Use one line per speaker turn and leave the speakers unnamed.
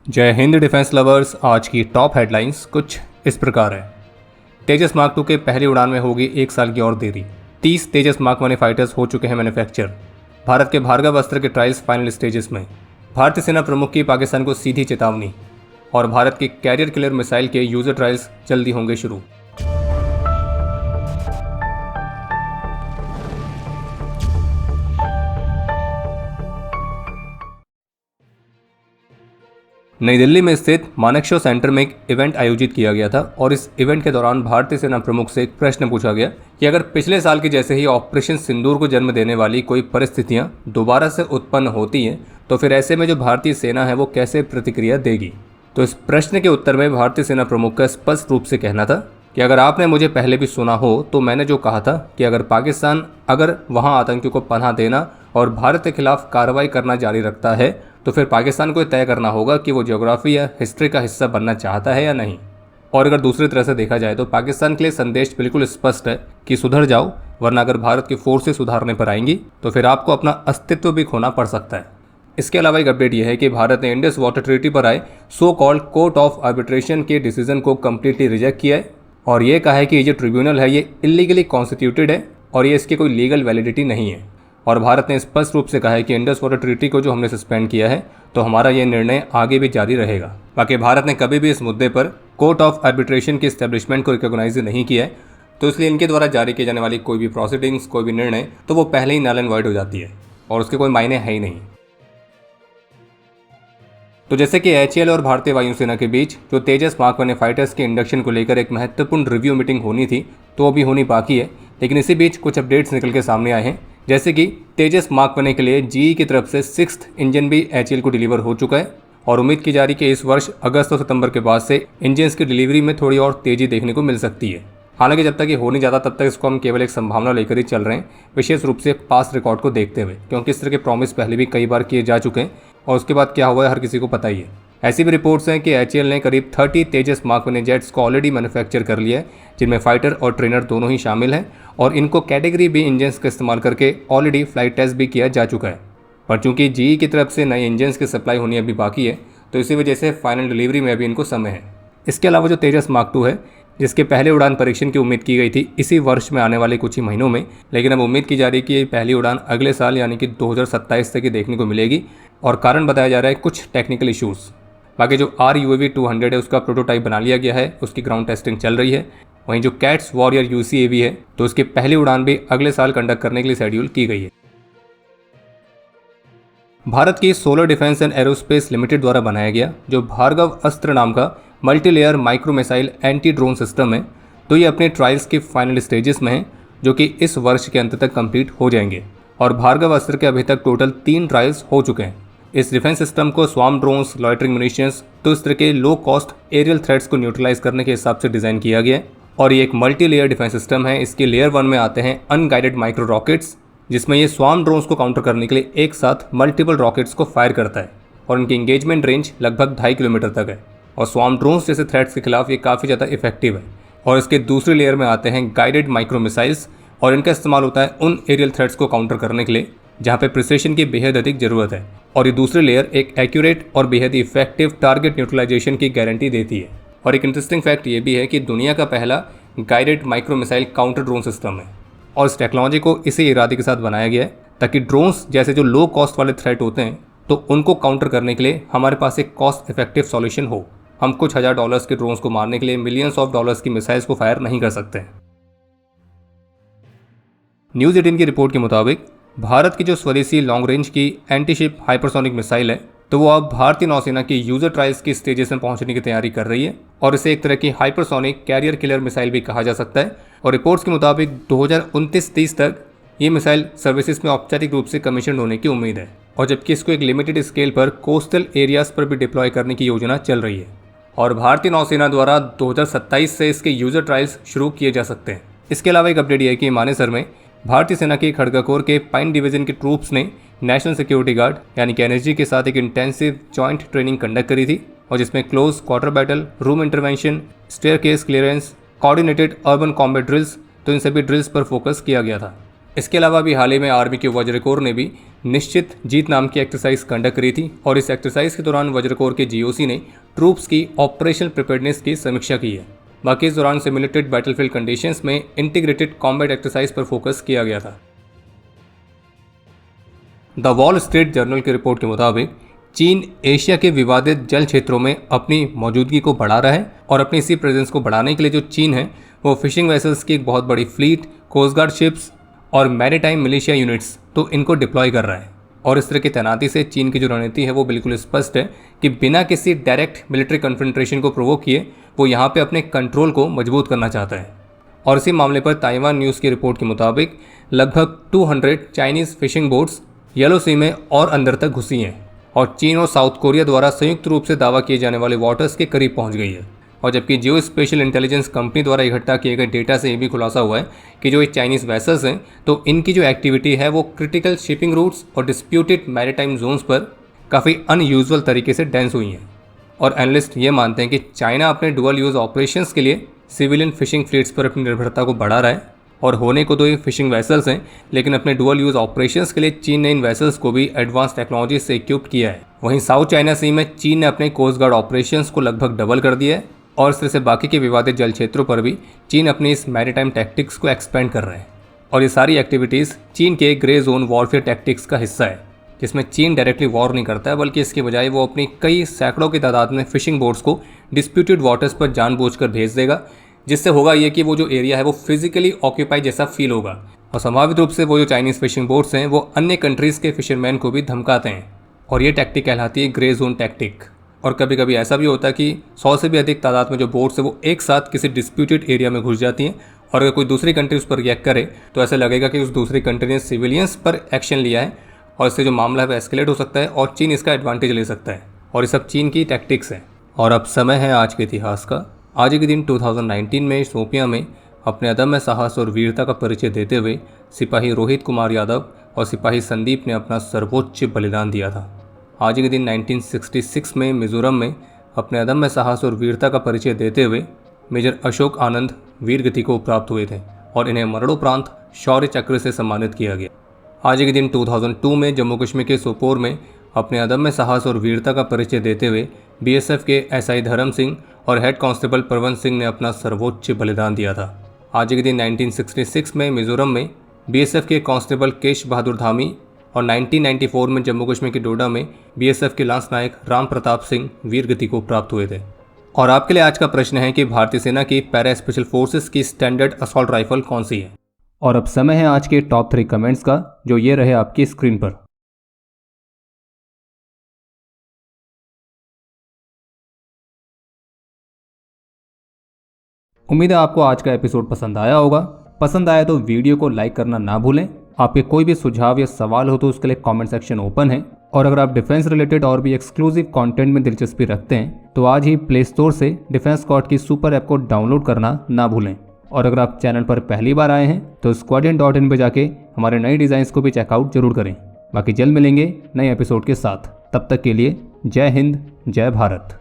जय Hind defence lovers. आज की टॉप हेडलाइंस कुछ इस प्रकार है। तेजस मार्क 2 के पहली उड़ान में होगी 1 साल की और देरी। 30 तेजस मार्क 1 फाइटर्स हो चुके हैं मैन्युफैक्चर। भारत के भार्गव अस्त्र के ट्रायल्स फाइनल स्टेजेस में। भारतीय सेना प्रमुख की पाकिस्तान को सीधी चेतावनी। और भारत के कैरियर किलर मिसाइल के यूजर ट्रायल्स जल्दी होंगे शुरू। नई दिल्ली में स्थित मानेकशॉ सेंटर में एक इवेंट आयोजित किया गया था और इस इवेंट के दौरान भारतीय सेना प्रमुख से एक प्रश्न पूछा गया कि अगर पिछले साल के जैसे ही ऑपरेशन सिंदूर को जन्म देने वाली कोई परिस्थितियां दोबारा से उत्पन्न होती हैं तो फिर ऐसे में जो भारतीय सेना है वो कैसे प्रतिक्रिया देगी। तो इस प्रश्न के उत्तर में भारतीय सेना प्रमुख का स्पष्ट रूप से कहना था कि अगर आपने मुझे पहले भी सुना हो तो मैंने जो कहा था कि अगर पाकिस्तान वहां आतंकियों को पनाह देना और भारत के खिलाफ कार्रवाई करना जारी रखता है तो फिर पाकिस्तान को तय करना होगा कि वो ज्योग्राफी या हिस्ट्री का हिस्सा बनना चाहता है या नहीं। और अगर दूसरी तरह से देखा जाए तो पाकिस्तान के लिए संदेश बिल्कुल स्पष्ट है कि सुधर जाओ, वरना अगर भारत की फोर्सेस सुधारने पर आएंगी तो फिर आपको अपना अस्तित्व भी खोना पड़ सकता है। इसके अलावा एक अपडेट यह है कि भारत ने इंडस वाटर ट्रीटी पर आए so called court of arbitration के डिसीजन को कम्प्लीटली रिजेक्ट किया है और ये कहा है कि ये जो ट्रिब्यूनल है ये इलीगली कॉन्स्टिट्यूटेड है और ये इसकी कोई लीगल वैलिडिटी नहीं है। और भारत ने स्पष्ट रूप से कहा है कि इंडस वाटर ट्रीटी को जो हमने सस्पेंड किया है तो हमारा ये निर्णय आगे भी जारी रहेगा। बाकी भारत ने कभी भी इस मुद्दे पर कोर्ट ऑफ आर्बिट्रेशन की एस्टेब्लिशमेंट को रिकॉग्नाइज नहीं किया है, तो इसलिए इनके द्वारा जारी किए जाने वाली कोई भी प्रोसीडिंग्स, कोई भी निर्णय तो वो पहले ही नल एंड वॉइड हो जाती है और उसके कोई मायने है ही नहीं। तो जैसे कि HAL और भारतीय वायुसेना के बीच जो तेजस मार्क 1 फाइटर्स के इंडक्शन को लेकर एक महत्वपूर्ण रिव्यू मीटिंग होनी थी तो अभी होनी बाकी है, लेकिन इसी बीच कुछ अपडेट्स निकल के सामने आए हैं। जैसे कि तेजस मार्क 1 के लिए GE की तरफ से 6th इंजन भी HAL को डिलीवर हो चुका है और उम्मीद की जा रही कि इस वर्ष अगस्त और सितंबर के बाद से इंजन्स की डिलीवरी में थोड़ी और तेज़ी देखने को मिल सकती है। हालांकि जब तक ये हो नहीं जाता तब तक इसको हम केवल एक संभावना लेकर ही चल रहे हैं, विशेष रूप से पास्ट रिकॉर्ड को देखते हुए, क्योंकि इस तरह के प्रॉमिस पहले भी कई बार किए जा चुके हैं और उसके बाद क्या हुआ है हर किसी को पता ही है। ऐसी भी रिपोर्ट्स हैं कि HAL ने करीब 30 तेजस मार्क 1 जेट्स को ऑलरेडी मैन्युफैक्चर कर लिया है, जिनमें फाइटर और ट्रेनर दोनों ही शामिल हैं और इनको कैटेगरी बी इंजन्स का इस्तेमाल करके ऑलरेडी फ्लाइट टेस्ट भी किया जा चुका है। पर चूंकि GE की तरफ से नए इंजन्स की सप्लाई होनी अभी बाकी है तो इसी वजह से फाइनल डिलीवरी में अभी इनको समय है। इसके अलावा जो तेजस मार्क 2 है जिसके पहले उड़ान परीक्षण की उम्मीद की गई थी इसी वर्ष में आने वाले कुछ ही महीनों में, लेकिन अब उम्मीद की जा रही है कि ये पहली उड़ान अगले साल यानी कि 2027 तक ही देखने को मिलेगी और कारण बताया जा रहा है कुछ टेक्निकल इशूज़। बाकी जो RUAV 200 है उसका प्रोटोटाइप बना लिया गया है, उसकी ग्राउंड टेस्टिंग चल रही है। वहीं जो कैट्स वॉरियर UCAV है तो उसकी पहली उड़ान भी अगले साल कंडक्ट करने के लिए शेड्यूल की गई है। भारत की solar defence and aerospace limited द्वारा बनाया गया जो भार्गव अस्त्र नाम का multi layer micro missile anti drone system है तो ये अपने ट्रायल्स के फाइनल स्टेजेस में है जो कि इस वर्ष के अंत तक कंप्लीट हो जाएंगे। और भार्गव अस्त्र के अभी तक टोटल 3 ट्रायल्स हो चुके हैं। इस डिफेंस सिस्टम को स्वार्म ड्रोन्स, लॉयटरिंग म्यूनिशंस तो इस तरह के लो कॉस्ट एरियल थ्रेट्स को न्यूट्रलाइज करने के हिसाब से डिज़ाइन किया गया है और ये एक मल्टी लेयर डिफेंस सिस्टम है। इसके लेयर 1 में आते हैं अनगाइडेड माइक्रो रॉकेट्स, जिसमें ये स्वार्म ड्रोन्स को काउंटर करने के लिए एक साथ मल्टीपल रॉकेट्स को फायर करता है और इनकी इंगेजमेंट रेंज लगभग 2.5 किलोमीटर तक है और स्वार्म ड्रोन्स जैसे थ्रेट्स के खिलाफ ये काफ़ी ज़्यादा इफेक्टिव है। और इसके दूसरी लेयर में आते हैं गाइडेड माइक्रो मिसाइल्स और इनका इस्तेमाल होता है उन एरियल थ्रेट्स को काउंटर करने के लिए जहाँ पे प्रिसिशन की बेहद अधिक ज़रूरत है और ये दूसरी लेयर एक एक्यूरेट और बेहद इफेक्टिव टारगेट न्यूट्रलाइजेशन की गारंटी देती है। और एक इंटरेस्टिंग फैक्ट ये भी है कि दुनिया का पहला guided micro missile counter drone system है और इस टेक्नोलॉजी को इसी इरादे के साथ बनाया गया है ताकि ड्रोन्स जैसे जो लो कॉस्ट वाले थ्रेट होते हैं तो उनको काउंटर करने के लिए हमारे पास एक कॉस्ट इफेक्टिव सॉल्यूशन हो। हम कुछ $1000 के ड्रोन्स को मारने के लिए मिलियंस ऑफ डॉलर्स की मिसाइल्स को फायर नहीं कर सकते। न्यूज़ 18 की रिपोर्ट के मुताबिक भारत की जो स्वदेशी लॉन्ग रेंज की एंटीशिप हाइपरसोनिक मिसाइल है तो वो अब भारतीय नौसेना की यूजर ट्रायल्स की स्टेजेस में पहुंचने की तैयारी कर रही है और इसे एक तरह की हाइपरसोनिक कैरियर किलर मिसाइल भी कहा जा सकता है। और रिपोर्ट्स के मुताबिक 2029-30 तक ये मिसाइल सर्विसेज में औपचारिक रूप से कमीशन होने की उम्मीद है और जबकि इसको एक लिमिटेड स्केल पर कोस्टल एरियाज पर भी डिप्लॉय करने की योजना चल रही है और भारतीय नौसेना द्वारा 2027 से इसके यूजर ट्रायल्स शुरू किए जा सकते हैं। इसके अलावा एक अपडेट यह है कि मानेसर में भारतीय सेना के खड़गा कोर के पाइन डिवीजन के ट्रूप्स ने नेशनल सिक्योरिटी गार्ड यानी कि NSG के साथ एक इंटेंसिव जॉइंट ट्रेनिंग कंडक्ट करी थी और जिसमें close quarter battle, room intervention, staircase clearance, coordinated urban combat drills तो इन सभी ड्रिल्स पर फोकस किया गया था। इसके अलावा भी हाल ही में आर्मी के वज्र कोर ने भी निश्चित जीत नाम की एक्सरसाइज कंडक्ट करी थी और इस एक्सरसाइज के दौरान वज्र कोर के जीओसी ने ट्रूप्स की ऑपरेशनल प्रिपेयर्डनेस की समीक्षा की है। बाकी इस दौरान सिमुलेटेड बैटलफील्ड कंडीशंस में इंटीग्रेटेड कॉम्बैट एक्सरसाइज पर फोकस किया गया था। द वॉल स्ट्रीट जर्नल की रिपोर्ट के मुताबिक चीन एशिया के विवादित जल क्षेत्रों में अपनी मौजूदगी को बढ़ा रहा है और अपनी इसी प्रेजेंस को बढ़ाने के लिए जो चीन है वो फिशिंग वेसल्स की एक बहुत बड़ी फ्लीट, कोस्ट गार्ड शिप्स और मैरीटाइम मिलिशिया यूनिट्स तो इनको डिप्लॉय कर रहा है। और इस तरह की तैनाती से चीन की जो रणनीति है वो बिल्कुल स्पष्ट है कि बिना किसी डायरेक्ट मिलिट्री कन्फ्रंट्रेशन को प्रोवोक किए वो यहाँ पे अपने कंट्रोल को मजबूत करना चाहता है। और इसी मामले पर ताइवान न्यूज़ की रिपोर्ट के मुताबिक लगभग 200 चाइनीज़ फिशिंग बोट्स येलो सी में और अंदर तक घुसी हैं और चीन और साउथ कोरिया द्वारा संयुक्त रूप से दावा किए जाने वाले वाटर्स के करीब पहुंच गई है। और जबकि जियो स्पेशल इंटेलिजेंस कंपनी द्वारा इकट्ठा किए गए डेटा से ये भी खुलासा हुआ है कि जो ये चाइनीज़ वेसल्स हैं तो इनकी जो एक्टिविटी है वो क्रिटिकल शिपिंग रूट्स और डिस्प्यूटेड मैरीटाइम जोन्स पर काफ़ी अनयूजुअल तरीके से डेंस हुई हैं। और एनालिस्ट ये मानते हैं कि चाइना अपने डुअल यूज़ ऑपरेशंस के लिए सिविलियन फिशिंग फ्लीट्स पर अपनी निर्भरता को बढ़ा रहा है। और होने को तो ये फिशिंग वेसल्स हैं, लेकिन अपने डुअल यूज़ ऑपरेशंस के लिए चीन ने इन वेसल्स को भी एडवांस टेक्नोलॉजी से इक्विप्ड किया है। वहीं साउथ चाइना सी में चीन ने अपने कोस्ट गार्ड ऑपरेशंस को लगभग डबल कर दिया है और इस तरह से बाकी के विवादित जल क्षेत्रों पर भी चीन अपनी इस मैरीटाइम टैक्टिक्स को एक्सपेंड कर रहे हैं। और ये सारी एक्टिविटीज़ चीन के ग्रे जोन वॉरफेयर टैक्टिक्स का हिस्सा है, जिसमें चीन डायरेक्टली वॉर नहीं करता है, बल्कि इसके बजाय वो अपनी कई सैकड़ों की तादाद में फिशिंग बोट्स को डिस्प्यूटेड वाटर्स पर जानबूझकर भेज देगा, जिससे होगा ये कि वो जो एरिया है वो फिजिकली ऑक्यूपाई जैसा फील होगा। और संभावित रूप से वो जो चाइनीज़ फिशिंग बोट्स हैं वो अन्य कंट्रीज़ के फिशरमैन को भी धमकाते हैं और ये टैक्टिक कहलाती है ग्रे जोन टैक्टिक। और कभी कभी ऐसा भी होता है कि 100 से भी अधिक तादाद में जो बोट्स है वो एक साथ किसी डिस्प्यूटेड एरिया में घुस जाती हैं और अगर कोई दूसरी कंट्री उस पर रिएक्ट करे तो ऐसा लगेगा कि उस दूसरी कंट्री ने सिविलियंस पर एक्शन लिया है और इससे जो मामला है वो एस्केलेट हो सकता है और चीन इसका एडवांटेज ले सकता है। और ये सब चीन की टैक्टिक्स हैं। और अब समय है आज के इतिहास का। आज के दिन 2019 में शोपियां में अपने अदम्य साहस और वीरता का परिचय देते हुए सिपाही रोहित कुमार यादव और सिपाही संदीप ने अपना सर्वोच्च बलिदान दिया था। आज के दिन 1966 में मिजोरम में अपने अदम्य साहस और वीरता का परिचय देते हुए मेजर अशोक आनंद वीरगति को प्राप्त हुए थे और इन्हें मरणोपरांत शौर्य चक्र से सम्मानित किया गया। आज के दिन 2002 में जम्मू कश्मीर के सोपोर में अपने अदम्य साहस और वीरता का परिचय देते हुए बीएसएफ के एसआई धर्म सिंह और हेड कांस्टेबल प्रवंत सिंह ने अपना सर्वोच्च बलिदान दिया था। आज के दिन 1966 में मिजोरम में बीएसएफ के कांस्टेबल केश बहादुर धामी और 1994 में जम्मू कश्मीर के डोडा में बीएसएफ के लांस नायक राम प्रताप सिंह वीरगति को प्राप्त हुए थे। और आपके लिए आज का प्रश्न है कि भारतीय सेना की पैरा स्पेशल फोर्सेस की स्टैंडर्ड असॉल्ट राइफल कौन सी है। और अब समय है आज के टॉप 3 कमेंट्स का, जो ये रहे आपकी स्क्रीन पर। उम्मीद है आपको आज का एपिसोड पसंद आया होगा। पसंद आया तो वीडियो को लाइक करना ना भूलें। आपके कोई भी सुझाव या सवाल हो तो उसके लिए कमेंट सेक्शन ओपन है। और अगर आप डिफेंस रिलेटेड और भी एक्सक्लूसिव कंटेंट में दिलचस्पी रखते हैं तो आज ही प्ले स्टोर से डिफेंस स्क्वाड की सुपर ऐप को डाउनलोड करना ना भूलें। और अगर आप चैनल पर पहली बार आए हैं तो squadron.in पे जाके हमारे नए डिज़ाइंस को भी चेकआउट जरूर करें। बाकी जल्द मिलेंगे नए एपिसोड के साथ। तब तक के लिए जय हिंद, जय भारत।